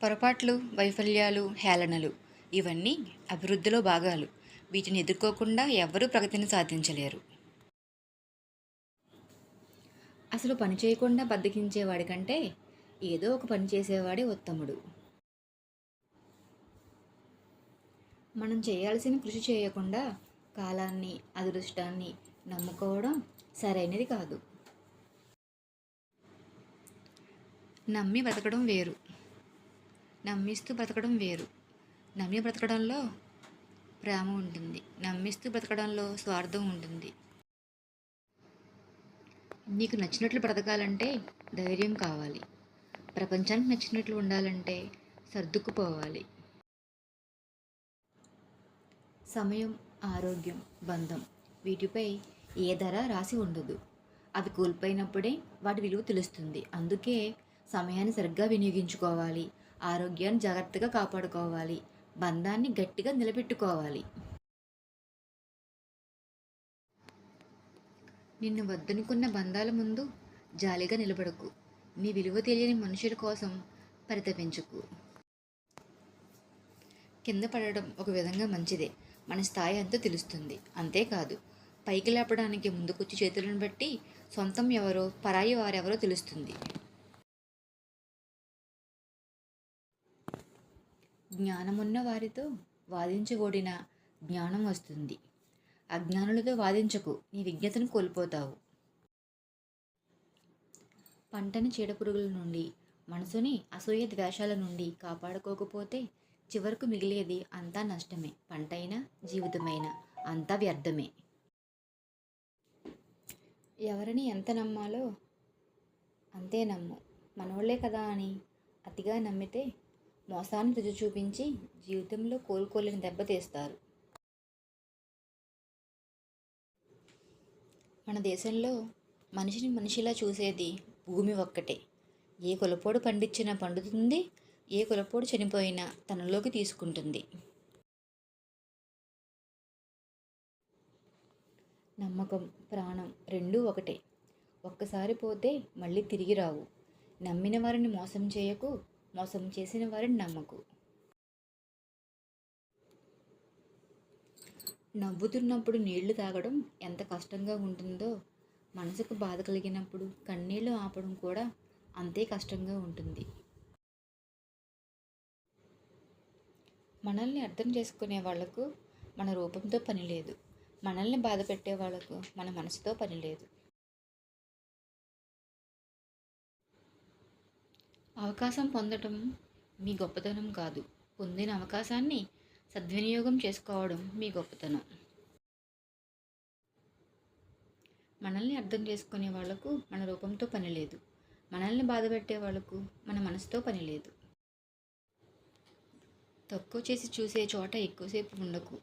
పొరపాట్లు, వైఫల్యాలు, హేళనలు ఇవన్నీ అభివృద్ధిలో భాగాలు. వీటిని ఎదుర్కోకుండా ఎవ్వరూ ప్రగతిని సాధించలేరు. అసలు పని చేయకుండా బద్దకించేవాడి కంటే ఏదో ఒక పని చేసేవాడే ఉత్తముడు. మనం చేయాల్సిన కృషి చేయకుండా కాలాన్ని, అదృష్టాన్ని నమ్ముకోవడం సరైనది కాదు. నమ్మి బ్రతకడం వేరు, నమ్మిస్తూ బ్రతకడం వేరు. నమ్మి బ్రతకడంలో ప్రేమ ఉంటుంది, నమ్మిస్తూ బ్రతకడంలో స్వార్థం ఉంటుంది. నీకు నచ్చినట్లు బ్రతకాలంటే ధైర్యం కావాలి. ప్రపంచానికి నచ్చినట్లు ఉండాలంటే సర్దుకుపోవాలి. సమయం, ఆరోగ్యం, బంధం వీటిపై ఏ ధర రాసి ఉండదు. అవి కోల్పోయినప్పుడే వాటి విలువ తెలుస్తుంది. అందుకే సమయాన్ని సరిగ్గా వినియోగించుకోవాలి, ఆరోగ్యాన్ని జాగ్రత్తగా కాపాడుకోవాలి, బంధాన్ని గట్టిగా నిలబెట్టుకోవాలి. నిన్ను వద్దనుకున్న బంధాల ముందు జాలిగా నిలబడకు. నీ విలువ తెలియని మనుషుల కోసం పరితపించకు. కింద పడడం ఒక విధంగా మంచిదే. మన స్థాయి అంతా తెలుస్తుంది. అంతేకాదు, పైకి లేపడానికి ముందుకొచ్చి చేతులను బట్టి సొంతం ఎవరో పరాయి వారెవరో తెలుస్తుంది. జ్ఞానమున్న వారితో వాదించి ఓడిన జ్ఞానం వస్తుంది. అజ్ఞానులతో వాదించకు, నీ విజ్ఞతను కోల్పోతావు. పంటని చీడపురుగుల నుండి, మనసుని అసూయ ద్వేషాల నుండి కాపాడుకోకపోతే చివరకు మిగిలేది అంతా నష్టమే. పంటైనా జీవితమైనా అంతా వ్యర్థమే. ఎవరిని ఎంత నమ్మాలో అంతే నమ్ము. మనోళ్లే కదా అని అతిగా నమ్మితే మోసాన్ని రుచి చూపించి జీవితంలో కోలుకోలేని దెబ్బతీస్తారు. మన దేశంలో మనిషిని మనిషిలా చూసేది భూమి ఒక్కటే. ఏ కులపోడు పండించినా పండుతుంది, ఏ కులపోడు చనిపోయినా తనలోకి తీసుకుంటుంది. నమ్మకం, ప్రాణం రెండూ ఒకటే. ఒక్కసారి పోతే మళ్ళీ తిరిగి రావు. నమ్మిన వారిని మోసం చేయకు, మోసం చేసిన వారిని నమ్మకు. నవ్వుతున్నప్పుడు నీళ్లు తాగడం ఎంత కష్టంగా ఉంటుందో, మనసుకు బాధ కలిగినప్పుడు కన్నీళ్లు ఆపడం కూడా అంతే కష్టంగా ఉంటుంది. మనల్ని అర్థం చేసుకునే వాళ్లకు మన రూపంతో పని లేదు. మనల్ని బాధ పెట్టే వాళ్లకు మన మనసుతో పని లేదు. అవకాశం పొందడం మీ గొప్పతనం కాదు, పొందిన అవకాశాన్ని సద్వినియోగం చేసుకోవడం మీ గొప్పతనం. మనల్ని అర్థం చేసుకునే వాళ్లకు మన రూపంతో పని లేదు. మనల్ని బాధ పెట్టే వాళ్లకు మన మనసుతో పని లేదు. తక్కువ చేసి చూసే చోట ఎక్కువసేపు ఉండకు.